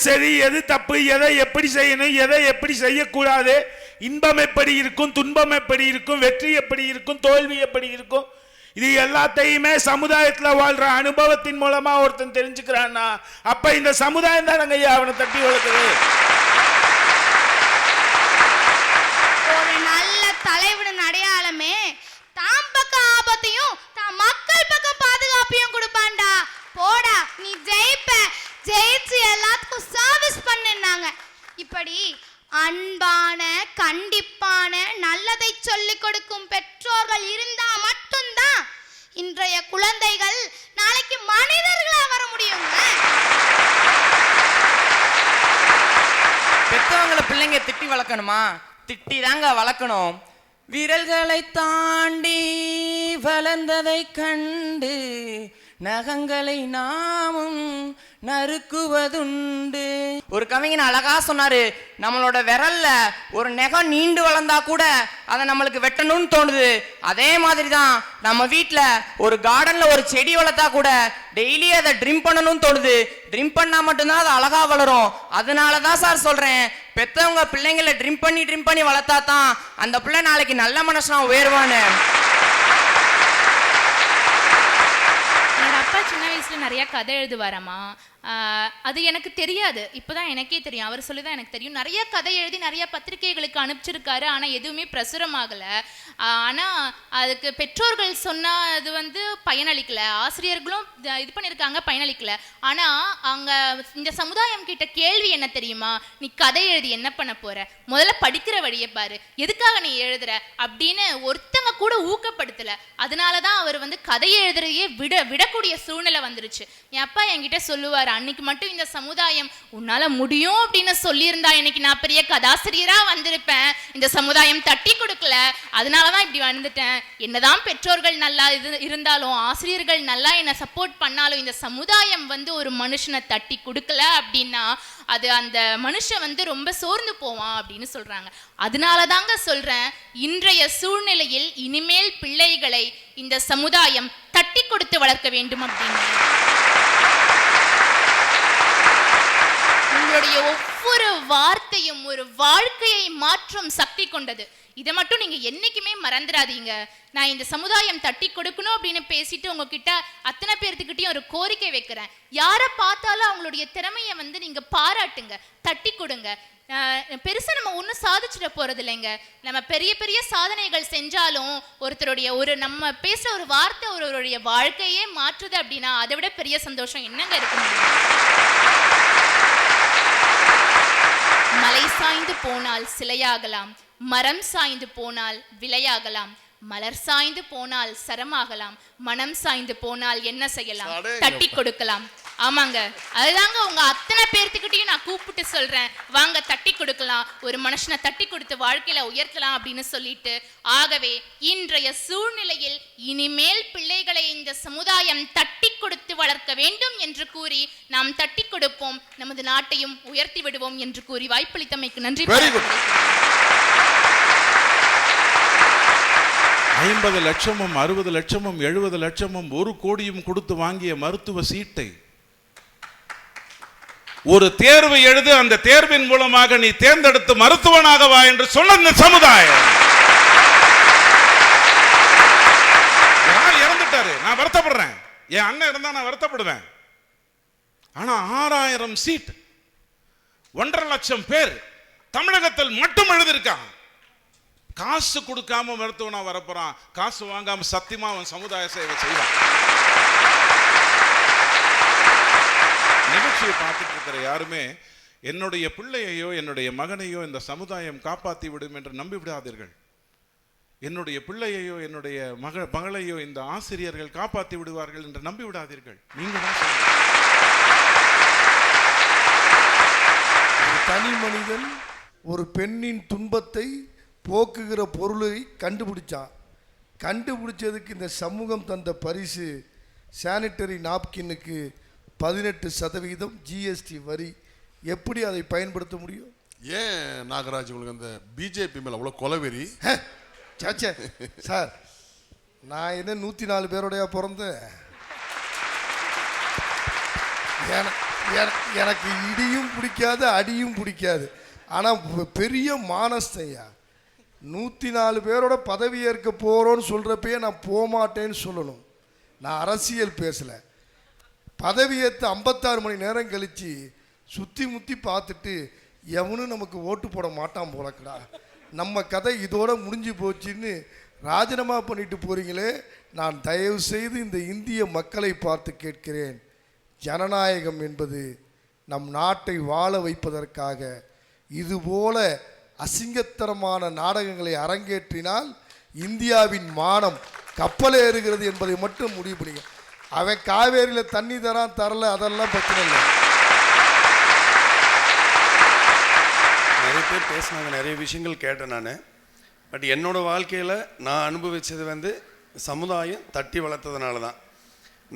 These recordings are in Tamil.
சரி எது தப்பு, எதை எப்படி செய்யணும், எதை எப்படி செய்யக்கூடாது, இன்பம் எப்படி இருக்கும், துன்பம் எப்படி இருக்கும், வெற்றி எப்படி இருக்கும், தோல்வி எப்படி இருக்கும், இது எல்லாத்தையுமே சமுதாயத்தில் வாழ்ற அனுபவத்தின் மூலமா ஒருத்தன் தெரிஞ்சுக்கிறான்னா அப்ப இந்த சமுதாயம் தானங்க ஐயா அவனை தட்டி வளர்க்குது. ஒரு நல்ல தலைவனின் அடையாளமே தாம் பக்கம் ஆபத்தையும் தான் மக்கள் பக்கம் பாதுகாப்பையும் கொடுப்பான்டா. போடா நீ ஜெயிப்ப, ஜெயிச்சு எல்லாத்துக்கும் சர்வீஸ் பண்ணுனாங்க. இப்படி அன்பான கண்டிப்பான நல்லதை சொல்லிக் கொடுக்கும் பெற்றோர்கள் இருந்தா மட்டும்தான் இன்றைய குழந்தைகள் நாளைக்கு மனிதர்களா வர முடியுங்க. பெத்தவங்களை பிள்ளைங்க திட்டி வளர்க்கணுமா? திட்டி தாங்க வளர்க்கணும். விரல்களை தாண்டி வளர்ந்ததை கண்டு நகங்களை நாமும் நறுக்குவதுண்டு. ஒரு கவிஞன் அழகா சொன்னாரு, நம்மளோட விரல்ல ஒரு நகம் நீண்டு வளர்ந்தா கூட அதை நம்மளுக்கு வெட்டணும்னு தோணுது. அதே மாதிரி தான் நம்ம வீட்டுல ஒரு கார்டன்ல ஒரு செடி வளர்த்தா கூட டெய்லி அதை ட்ரிம் பண்ணணும்னு தோணுது. ட்ரிம் பண்ணா மட்டும்தான் அது அழகா வளரும். அதனாலதான் சார் சொல்றேன், பெத்தவங்க பிள்ளைங்களை ட்ரிம் பண்ணி வளர்த்தா தான் அந்த பிள்ளை நாளைக்கு நல்ல மனுஷனா உயர்வான்னு. அப்பா சின்ன வயசுல நிறைய கதை எழுதுவாரம்மா. அது எனக்கு தெரியாது, இப்போதான் எனக்கே தெரியும். அவர் சொல்லி தான் எனக்கு தெரியும். நிறைய கதை எழுதி நிறைய பத்திரிகைகளுக்கு அனுப்பிச்சிருக்காரு. ஆனால் எதுவுமே பிரசுரமாகலை. ஆனால் அதுக்கு பெற்றோர்கள் சொன்னது வந்து பயனளிக்கல, ஆசிரியர்களும் இது பண்ணியிருக்காங்க, பயனளிக்கல. ஆனால் அங்கே இந்த சமுதாயம் கிட்ட கேள்வி என்ன தெரியுமா? நீ கதை எழுதி என்ன பண்ண போற? முதல்ல படிக்கிற வழியை பாரு, எதுக்காக நீ எழுதுற அப்படின்னு ஒருத்தங்க கூட ஊக்கப்படுத்தல. அதனால தான் அவர் வந்து கதை எழுதுறதையே விடக்கூடிய சூழ்நிலை வந்துருச்சு. என் அப்பா என்கிட்ட சொல்லுவார், அன்னைக்கு மட்டும் இந்த சமுதாயம் உன்னால முடியும் அப்படின்னு சொல்லியிருந்தா இன்னைக்கு நான் பெரிய கதாசிரியரா வந்திருப்பேன். இந்த சமுதாயம் தட்டி கொடுக்கல, அதனாலதான் இப்படி வந்துட்டேன். என்னதான் பெற்றோர்கள் நல்லா இருந்தாலும் ஆசிரியர்கள் நல்லா என்ன சப்போர்ட் பண்ணாலும் இந்த சமுதாயம் வந்து ஒரு மனுஷனை தட்டி கொடுக்கல அப்படின்னா அது அந்த மனுஷன் வந்து ரொம்ப சோர்ந்து போவான் அப்படின்னு சொல்றாங்க. அதனாலதாங்க சொல்றேன், இன்றைய சூழ்நிலையில் இனிமேல் பிள்ளைகளை இந்த சமுதாயம் தட்டி கொடுத்து வளர்க்க வேண்டும் அப்படின்னு. உங்களுடைய ஒவ்வொரு வார்த்தையும் ஒரு வாழ்க்கையை மாற்றும் சக்தி கொண்டது. இதை மட்டும் நீங்க என்னைக்குமே மறந்துடாதீங்க. நான் இந்த சமுதாயம் தட்டி கொடுக்கணும் அப்படின்னு பேசிட்டு உங்ககிட்ட அத்தனை பேர்த்துக்கிட்டையும் ஒரு கோரிக்கை வைக்கிறேன். யாரை பார்த்தாலும் அவங்களுடைய திறமையை வந்து நீங்க பாராட்டுங்க, தட்டி கொடுங்க. பெருசா நம்ம ஒன்றும் சாதிச்சிட போறது இல்லைங்க. நம்ம பெரிய பெரிய சாதனைகள் செஞ்சாலும் ஒருத்தருடைய நம்ம பேசுற ஒரு வார்த்தை ஒருவருடைய வாழ்க்கையே மாற்றுது அப்படின்னா அதை விட பெரிய சந்தோஷம் என்னங்க இருக்கு? மலை சாய்ந்து போனால் சிலையாகலாம், மரம் சாய்ந்து போனால் விலையாகலாம், மலர் சாய்ந்து போனால் சரமாகலாம், மனம் சாய்ந்து போனால் என்ன செய்யலாம்? தட்டி கொடுக்கலாம். ஆமாங்க, அதுதாங்க உங்க அத்தனை பேர்த்துக்கிட்டையும் நான் கூப்பிட்டு சொல்றேன், வாங்க தட்டி கொடுக்கலாம், ஒரு மனுஷனை தட்டி கொடுத்து வாழ்க்கையில உயர்த்தலாம் அப்படின்னு சொல்லிட்டு. ஆகவே இன்றைய சூழ்நிலையில் இனிமேல் பிள்ளைகளை இந்த சமுதாயம் தட்டி கொடுத்து வளர்க்க வேண்டும் என்று கூறி நாம் தட்டி கொடுப்போம், நமது நாட்டையும் உயர்த்தி விடுவோம் என்று கூறி வாய்ப்பளித்தமைக்கு நன்றி. 50 லட்சமும் 60 லட்சமும் 70 லட்சமும் 1 கோடியும் கொடுத்து வாங்கிய மருத்துவ சீட்டை ஒரு தேர்வு எழுது, அந்த தேர்வின் மூலமாக நீ தேர்ந்தெடுத்து மருத்துவனாக வா என்று சொன்ன இந்த சமுதாயம். இறந்துட்டாரு, நான் வருத்தப்படுறேன். என் அண்ணன் இருந்தா நான் வருத்தப்படுவேன். ஆனா 6000 சீட் 1.5 லட்சம் பேர் தமிழகத்தில் மட்டும் எழுதியிருக்காங்க. காசு கொடுக்காம மருத்துவனா வரப்போறான், காசு வாங்காம சத்தியமா அவன் சமுதாய சேவை செய்வான். நிகழ்ச்சியை பார்த்துட்டு இருக்கிற யாருமே என்னுடைய பிள்ளையையோ என்னுடைய மகனையோ இந்த சமுதாயம் காப்பாற்றி விடும் என்று நம்பி விடாதீர்கள். என்னுடைய பிள்ளையையோ என்னுடைய மகளையோ இந்த ஆசிரியர்கள் காப்பாற்றி விடுவார்கள் என்று நம்பி விடாதீர்கள். நீங்க தான் ஒரு தனி மனிதன் ஒரு பெண்ணின் துன்பத்தை போக்குகிற பொருளை கண்டுபிடிச்சான். கண்டுபிடிச்சதுக்கு இந்த சமூகம் தந்த பரிசு சானிட்டரி நாப்கின்னுக்கு 18% ஜிஎஸ்டி வரி. எப்படி அதை பயன்படுத்த முடியும்? ஏன் நாகராஜ் உங்களுக்கு அந்த பிஜேபி மேல அவ்வளோ கொலவெறி? சாச்சே சார், நான் என்ன 104 பேரோடையா பிறந்தேன்? எனக்கு இடியும் பிடிக்காது, அடியும் பிடிக்காது. ஆனால் பெரிய மானஸ்தையா 104 பேரோட பதவி ஏற்க போகிறோன்னு சொல்கிறப்பயே நான் போகமாட்டேன்னு சொல்லணும். நான் அரசியல் பேசலை. பதவி ஏற்று 56 மணி நேரம் கழித்து சுற்றி முற்றி பார்த்துட்டு எவனும் நமக்கு ஓட்டு போட மாட்டான் போலக்கடா, நம்ம கதை இதோட முடிஞ்சு போச்சுன்னு ராஜினாமா பண்ணிட்டு போகிறீங்களே. நான் தயவு செய்து இந்த இந்திய மக்களை பார்த்து கேட்கிறேன், ஜனநாயகம் என்பது நம் நாட்டை வாழ வைப்பதற்காக இதுபோல அசிங்கத்தரமான நாடகங்களை அரங்கேற்றினால் இந்தியாவின் மானம் கப்பலேறுகிறது என்பதை மட்டும் முடிவு பண்ணிங்க. அவன் காவேரியில் தண்ணி தரான் தரல, அதெல்லாம் பிரச்சனை இல்லை. நிறைய பேர் பேசினாங்க, நிறைய விஷயங்கள் கேட்டேன் நான். பட் என்னோட வாழ்க்கையில் நான் அனுபவித்தது வந்து சமுதாயம் தட்டி வளர்த்ததுனால தான்.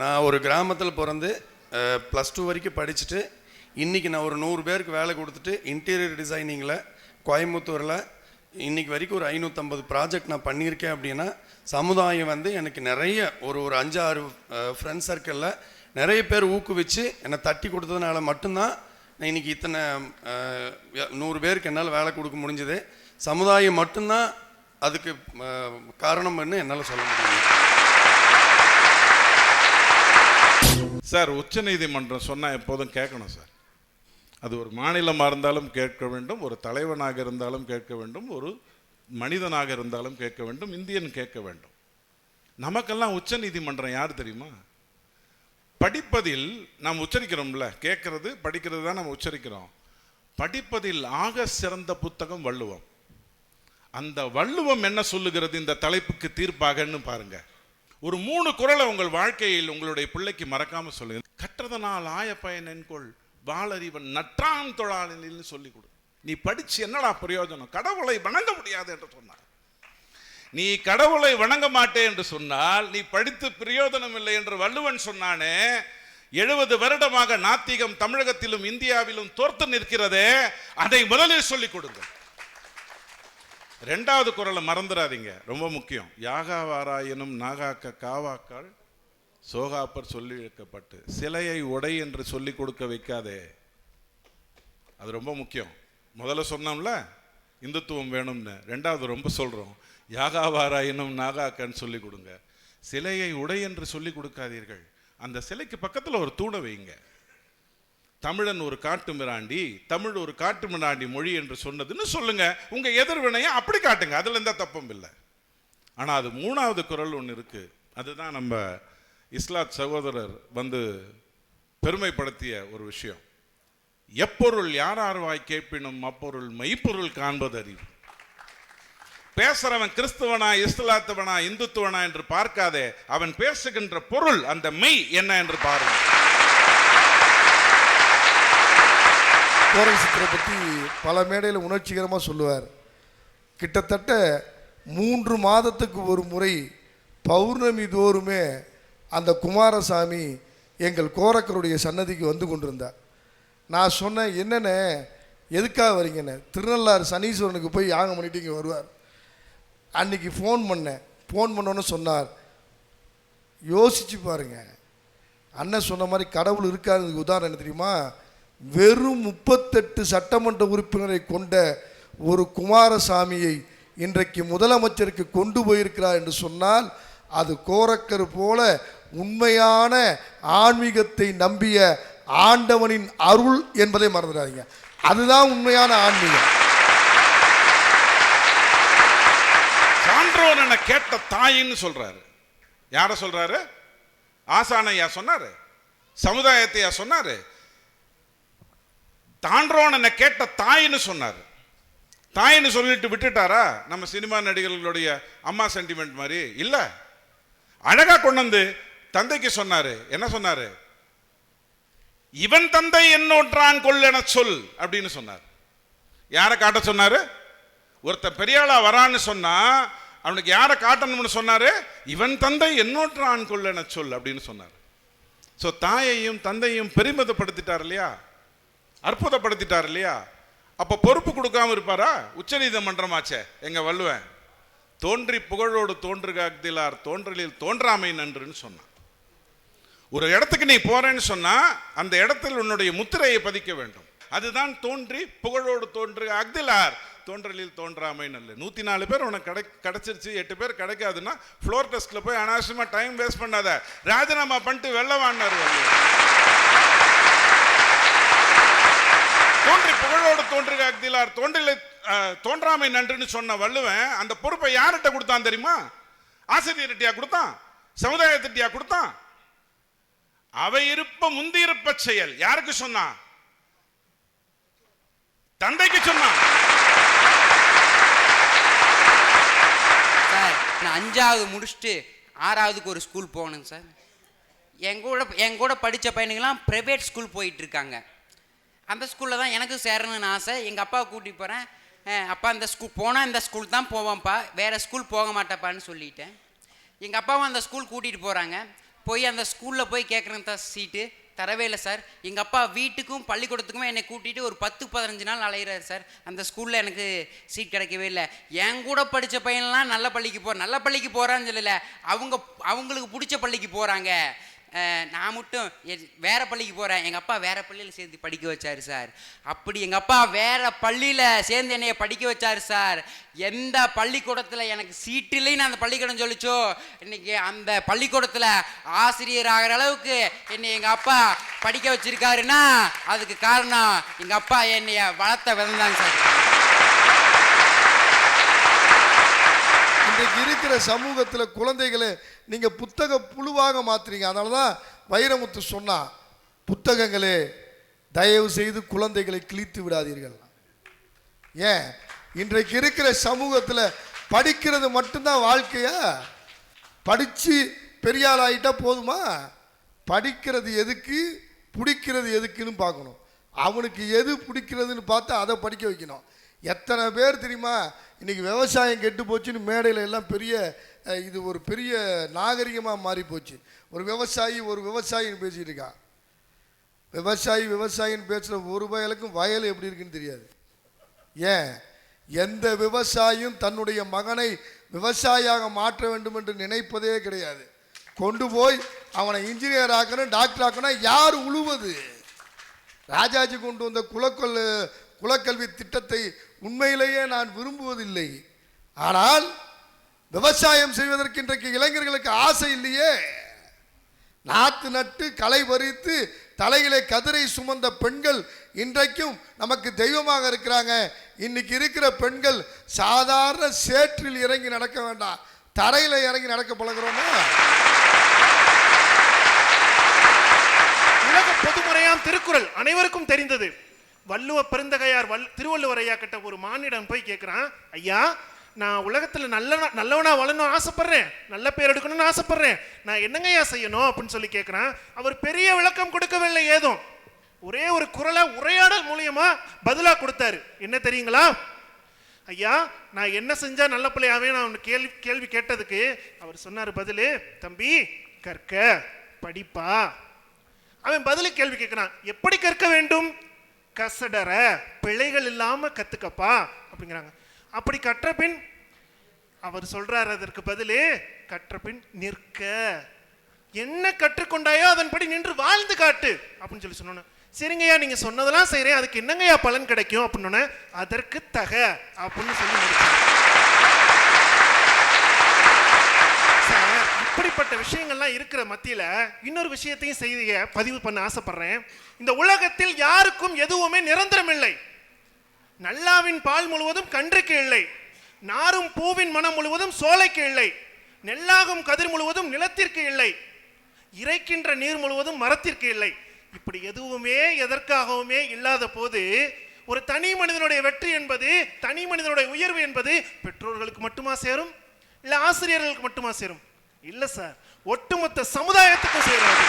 நான் ஒரு கிராமத்தில் பிறந்து +2 வரைக்கும் படிச்சுட்டு இன்றைக்கி நான் ஒரு 100 பேருக்கு வேலை கொடுத்துட்டு இன்டீரியர் டிசைனிங்கில் கோயம்புத்தூரில் இன்றைக்கி வரைக்கும் ஒரு 550 ப்ராஜெக்ட் நான் பண்ணியிருக்கேன். அப்படின்னா சமுதாயம் வந்து எனக்கு நிறைய ஒரு 5-6 ஃப்ரெண்ட்ஸ் சர்க்கிளில் நிறைய பேர் ஊக்குவிச்சு என்னை தட்டி கொடுத்ததுனால மட்டும்தான் நான் இன்றைக்கி இத்தனை 100 பேருக்கு என்னால் வேலை கொடுக்க முடிஞ்சது. சமுதாயம் மட்டும்தான் அதுக்கு காரணம்னு என்னால் சொல்ல முடியும். சார், உச்சநீதிமன்றம் சொன்னால் எப்போதும் கேட்கணும் சார். அது ஒரு மாநிலமாக இருந்தாலும் கேட்க வேண்டும், ஒரு தலைவனாக இருந்தாலும் கேட்க வேண்டும், ஒரு மனிதனாக இருந்தாலும் கேட்க வேண்டும், இந்தியன் கேட்க வேண்டும். நமக்கெல்லாம் உச்சநீதிமன்றம் யார் தெரியுமா? படிப்பதில் நாம் உச்சரிக்கிறோம்ல, கேட்கறது படிக்கிறது தான் நம்ம உச்சரிக்கிறோம். படிப்பதில் ஆக சிறந்த புத்தகம் வள்ளுவம். அந்த வள்ளுவம் என்ன சொல்லுகிறது இந்த தலைப்புக்கு தீர்ப்பாகன்னு பாருங்க. ஒரு 3 குறளை உங்கள் வாழ்க்கையில் உங்களுடைய பிள்ளைக்கு மறக்காம சொல்லுங்க. கற்றதனால் ஆய பயன் என்கொள் வாளறிவன் நற்றான் தொழாளின்னு சொல்லி கொடு. நீ படிச்சு என்னடா பிரயோஜனம்? கடவுளை வணங்க முடியாது என்று சொன்னார். நீ கடவுளை வணங்க மாட்டே என்று சொன்னால் நீ படித்து பிரயோஜனம் இல்லை என்று வள்ளுவன் சொன்னானே. 70 வருடமாக நாத்திகம் தமிழகத்திலும் இந்தியாவிலும் தோர்த்து நிற்கிறதே, அதை முதலில் சொல்லிக் கொடுங்க. 2வது குறளை மறந்துடாதீங்க, ரொம்ப முக்கியம். யாகாவாராயினும் நாகாக்க காவாக்கால் சோகாப்பர் சொல்லி இழுக்கப்பட்டு சிலையை உடை என்று சொல்லி கொடுக்க வைக்காதே. அது ரொம்ப முக்கியம். முதல்ல சொன்னோம்ல இந்துத்துவம் வேணும்னு, 2வது ரொம்ப சொல்றோம், யாகாவாராயினும் நாகாக்கன்னு சொல்லி கொடுங்க. சிலையை உடை என்று சொல்லி கொடுக்காதீர்கள். அந்த சிலைக்கு பக்கத்தில் ஒரு தூணை வைங்க. தமிழன் ஒரு காட்டு மிராண்டி, தமிழ் ஒரு காட்டு மிராண்டி மொழி என்று சொன்னதுன்னு சொல்லுங்க. உங்க எதிர்வினையை அப்படி காட்டுங்க, அதுல எந்த தப்பும் இல்லை. ஆனா அது 3வது குறள் ஒன்று இருக்கு. அதுதான் நம்ம இஸ்லாத் சகோதரர் வந்து பெருமைப்படுத்திய ஒரு விஷயம். எப்பொருள் யாரார்வாய் கேட்பினும் அப்பொருள் மெய்ப்பொருள் காண்பது அறிவு. பேசுறவன் கிறிஸ்துவனா இஸ்லாத்தவனா இந்துத்துவனா என்று பார்க்காதே, அவன் பேசுகின்ற பொருள் அந்த மெய் என்ன என்று பாருங்க. கோரசித்திரை பற்றி பல மேடையில் உணர்ச்சிகரமாக சொல்லுவார். கிட்டத்தட்ட 3 மாதத்துக்கு ஒரு முறை பௌர்ணமி தோறுமே அந்த குமாரசாமி எங்கள் கோரக்கருடைய சன்னதிக்கு வந்து கொண்டிருந்தார். நான் சொன்னேன், என்னென்ன எதுக்காக வரீங்கன்னு. திருநள்ளாறு சனீஸ்வரனுக்கு போய் யாகம் பண்ணிட்டு இங்கே வருவார். அன்றைக்கி ஃபோன் பண்ணோன்னு சொன்னார், யோசிச்சு பாருங்க, அண்ணன் சொன்ன மாதிரி கடவுள் இருக்காதுக்கு உதாரணம் என்ன தெரியுமா? வெறும் 38 சட்டமன்ற உறுப்பினரை கொண்ட ஒரு குமாரசாமியை இன்றைக்கு முதலமைச்சருக்கு கொண்டு போயிருக்கிறார் என்று சொன்னால் அது கோரக்கர் போல உண்மையான ஆன்மீகத்தை நம்பிய ஆண்டவனின் அருள் என்பதை மறந்துடாதீங்க. அதுதான் உண்மையான ஆன்மீகம். சான்றோன் என கேட்ட தாயின்னு சொல்றாரு. யார சொல்றாரு? ஆசானையா சொன்னாரு, சமுதாயத்தையா சொன்னாரு? தான்றோன் என கேட்ட தாயின்னு சொன்னார். தாயின்னு சொல்லிட்டு விட்டுட்டாரா? நம்ம சினிமா நடிகர்களுடைய அம்மா சென்டிமெண்ட் மாதிரி இல்ல, அழகா கொண்டு வந்து தந்தைக்கு சொன்னாரு. என்ன சொன்னாரு? இவன் தந்தை என்னோன்றான் கொள்ளென சொல் அப்படின்னு சொன்னார். யாரை காட்ட சொன்னாரு? ஒருத்தன் பெரியாளா வரான்னு சொன்னா அவனுக்கு யாரை காட்டணும்னு சொன்னாரு? இவன் தந்தை என்னோன்றான் கொள்ளென சொல் அப்படின்னு சொன்னார். ஸோ தாயையும் தந்தையும் பெருமிதப்படுத்திட்டார் இல்லையா, அற்புதப்படுத்திட்டார் இல்லையா? அப்ப பொறுப்பு கொடுக்காம இருப்பாரா? உச்ச நீதிமன்றமாச்சே எங்க வள்ளுவன், தோன்றி புகழோடு தோன்றுகாக்திலார் தோன்றலில் தோன்றாமை நன்றுன்னு சொன்னான். ஒரு இடத்துக்கு நீ போறேன்னு சொன்னா அந்த இடத்தில் உன்னுடைய முத்திரையை பதிக்க வேண்டும். அதுதான் தோன்றி புகழோடு தோன்று அக்திலார் தோன்றலில் தோன்றாமை நல்ல. 104 பேர் உனக்கு கிடைச்சிருச்சு, 8 பேர் கிடைக்காதுன்னா ஃப்ளோர் டெஸ்ட்ல போய் அனாவசியமா டைம் வேஸ்ட் பண்ணாத, ராஜினாமா பண்ணிட்டு வெளில வாங்கினார். தோன்றி புகழோடு தோன்றுக அக்திலார் தோன்றலில் தோன்றாமை நன்றுன்னு சொன்ன வள்ளுவன் அந்த பொறுப்பை யார்கிட்ட கொடுத்தான் தெரியுமா? ஆசிரியர்கிட்டயா கொடுத்தான்? சமுதாயத்திட்டியா கொடுத்தான்? அவை இருப்ப முந்தி இருப்ப செயல் யாருக்கு சொன்னான்? தந்தைக்கு சொன்னான். சார், நான் 5வது முடிச்சுட்டு 6வதுக்கு ஒரு ஸ்கூல் போகணுங்க சார். என் கூட படித்த பையனுங்கெல்லாம் ப்ரைவேட் ஸ்கூல் போயிட்டு இருக்காங்க. அந்த ஸ்கூலில் தான் எனக்கு சேரணும்னு ஆசை. எங்கள் அப்பாவை கூட்டிகிட்டு போகிறேன். அப்பா இந்த ஸ்கூல் போனால் இந்த ஸ்கூல் தான் போவான்ப்பா, வேறு ஸ்கூல் போக மாட்டேப்பான்னு சொல்லிட்டேன். எங்கள் அப்பாவும் அந்த ஸ்கூல் கூட்டிகிட்டு போகிறாங்க. போய் அந்த ஸ்கூலில் போய் கேட்குறேன் தான் சீட்டு தரவே இல்லை சார். எங்கள் அப்பா வீட்டுக்கும் பள்ளிக்கூடத்துக்குமே என்னை கூட்டிகிட்டு ஒரு 10-15 நாள் அலைகிறார் சார். அந்த ஸ்கூலில் எனக்கு சீட் கிடைக்கவே இல்லை. என் கூட படித்த பையன்லாம் நல்ல பள்ளிக்கு போகிறான்னு சொல்லலை, அவங்களுக்கு பிடிச்ச பள்ளிக்கு போகிறாங்க. நான் மட்டும் வேற பள்ளிக்கு போகிறேன். எங்கள் அப்பா வேற பள்ளியில் சேர்ந்து படிக்க வச்சார் சார். அப்படி எங்கள் அப்பா வேற பள்ளியில் சேர்ந்து என்னைய படிக்க வச்சார் சார். எந்த பள்ளிக்கூடத்தில் எனக்கு சீட்டு இல்லைன்னு அந்த பள்ளிக்கூடம் சொல்லிச்சோ, இன்னைக்கு அந்த பள்ளிக்கூடத்தில் ஆசிரியர் ஆகிற அளவுக்கு என்னை எங்கள் அப்பா படிக்க வச்சிருக்காருன்னா அதுக்கு காரணம் எங்கள் அப்பா என்னைய வளர்த்த விதம்தாங்க சார். இன்றைக்கு இருக்கிற சமூகத்தில் குழந்தைகளை நீங்கள் புத்தக புழுவாக மாற்றுறீங்க. அதனால தான் வைரமுத்து சொன்னா, புத்தகங்களே தயவு செய்து குழந்தைகளை கிழித்து விடாதீர்கள். ஏன் இன்றைக்கு இருக்கிற சமூகத்தில் படிக்கிறது மட்டும்தான் வாழ்க்கையா? படித்து பெரியாள் ஆகிட்டா போதுமா? படிக்கிறது எதுக்கு, பிடிக்கிறது எதுக்குன்னு பார்க்கணும். அவனுக்கு எது பிடிக்கிறதுன்னு பார்த்து அதை படிக்க வைக்கணும். எத்தனை பேர் தெரியுமா இன்றைக்கி விவசாயம் கெட்டு போச்சுன்னு மேடையில் எல்லாம் இது ஒரு பெரிய நாகரிகமாக மாறி போச்சு. ஒரு விவசாயின்னு பேசிகிட்டு இருக்கான். விவசாயின்னு பேசுகிற ஒரு வயலுக்கும் வயல் எப்படி இருக்குன்னு தெரியாது. ஏன் எந்த விவசாயியும் தன்னுடைய மகனை விவசாயியாக மாற்ற வேண்டும் என்று நினைப்பதே கிடையாது. கொண்டு போய் அவனை இன்ஜினியர் ஆக்கணும், டாக்டர் ஆக்கணும். யார் உழுவது? ராஜாஜி கொண்டு வந்த குலக்கல்வி திட்டத்தை உண்மையிலேயே நான் விரும்புவதில்லை. ஆனால் விவசாயம் செய்வதற்கு இன்றைக்கு இளைஞர்களுக்கு ஆசை இல்லையே. நாத்து நட்டு களை பறித்து தலையிலே கதிரை சுமந்த பெண்கள் இன்றைக்கும் நமக்கு தெய்வமாக இருக்கிறாங்க. இன்னைக்கு இருக்கிற பெண்கள் சாதாரண சேற்றில் இறங்கி நடக்க வேண்டாம், தரையில இறங்கி நடக்க பழகிறோமா? உலக பொதுமுறையாம் திருக்குறள் அனைவருக்கும் தெரிந்தது. வள்ளுவ பெருந்தகையார் திருவள்ளுவர் ஐயா கிட்ட ஒரு மானிடன் போய் கேட்குறான், ஐயா நான் உலகத்தில் நல்லவனா வாழணும்னு ஆசைப்படுறேன், நல்ல பேர் எடுக்கணும்னு ஆசைப்படுறேன், நான் என்னங்கய்யா செய்யணும் அப்படின்னு சொல்லி கேட்குறான். அவர் பெரிய விளக்கம் கொடுக்கவில்லை, ஏதோ ஒரே ஒரு குறளை உரையாடல் மூலியமா பதிலாக கொடுத்தாரு. என்ன தெரியுங்களா? ஐயா நான் என்ன செஞ்சா நல்ல பிள்ளையாவே நான் கேள்வி கேட்டதுக்கு அவர் சொன்னார் பதிலு, தம்பி கற்க படிப்பா. அவன் பதிலு கேள்வி கேட்கிறான், எப்படி கற்க வேண்டும்? கசடற பிழைகள் இல்லாம கத்துக்கப்பா அப்படிங்கிறாங்க. அப்படி கற்ற பின் அவர் சொல்றார் அதற்கு பதிலே, கற்ற பின் நிற்க, என்ன கற்றுக்கொண்டாயோ அதன்படி நின்று வாழ்ந்து காட்டு அப்படின்னு சொல்லி சொன்னோன்னு, சரிங்கய்யா நீங்க சொன்னதெல்லாம் செய்யறேன், அதுக்கு என்னங்கய்யா பலன் கிடைக்கும் அப்படின்னு, அதற்கு தக அப்படின்னு சொல்லி சார். இப்படிப்பட்ட விஷயங்கள்லாம் இருக்கிற மத்தியில இன்னொரு விஷயத்தையும் செய்திய பதிவு பண்ண ஆசைப்படுறேன். இந்த உலகத்தில் யாருக்கும் எதுவுமே நிரந்தரம் இல்லை. நல்லாவின் பால் முழுவதும் கன்றுக்கு இல்லை, நாரும் பூவின் மனம் முழுவதும் சோலைக்கு இல்லை, நெல்லாகும் கதிர் முழுவதும் நிலத்திற்கு இல்லை, இறைக்கின்ற நீர் முழுவதும் மரத்திற்கு இல்லை. இப்படி எதுவுமே எதற்காகவுமே இல்லாத போது ஒரு தனி மனிதனுடைய வெற்றி என்பது, தனி மனிதனுடைய உயர்வு என்பது பெற்றோர்களுக்கு மட்டுமா சேரும், இல்ல ஆசிரியர்களுக்கு மட்டுமா சேரும்? இல்ல சார், ஒட்டுமொத்த சமுதாயத்துக்கும் சேராது.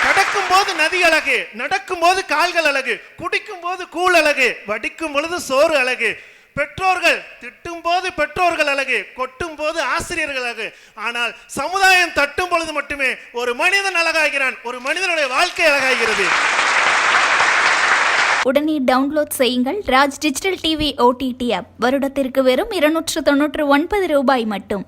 கடக்கும் போது நதி அழகு, நடக்கும் போது கால்கள் அழகு, குடிக்கும் போது கூழ் அழகு, வடிக்கும் பொழுது சோறு அழகு. பெற்றோர்கள் திட்டும் போது பெற்றோர்கள் அழகு, கொட்டும் போது ஆசிரியர்கள் அழகு. ஆனால் சமுதாயம் தட்டும் பொழுது மட்டுமே ஒரு மனிதன் அழகாகிறான், ஒரு மனிதனுடைய வாழ்க்கை அழகாகிறது. உடனே டவுன்லோட் செய்யுங்கள் Raj digital TV OTT app. வருடத்திற்கு வெறும் 299 ரூபாய் மட்டும்.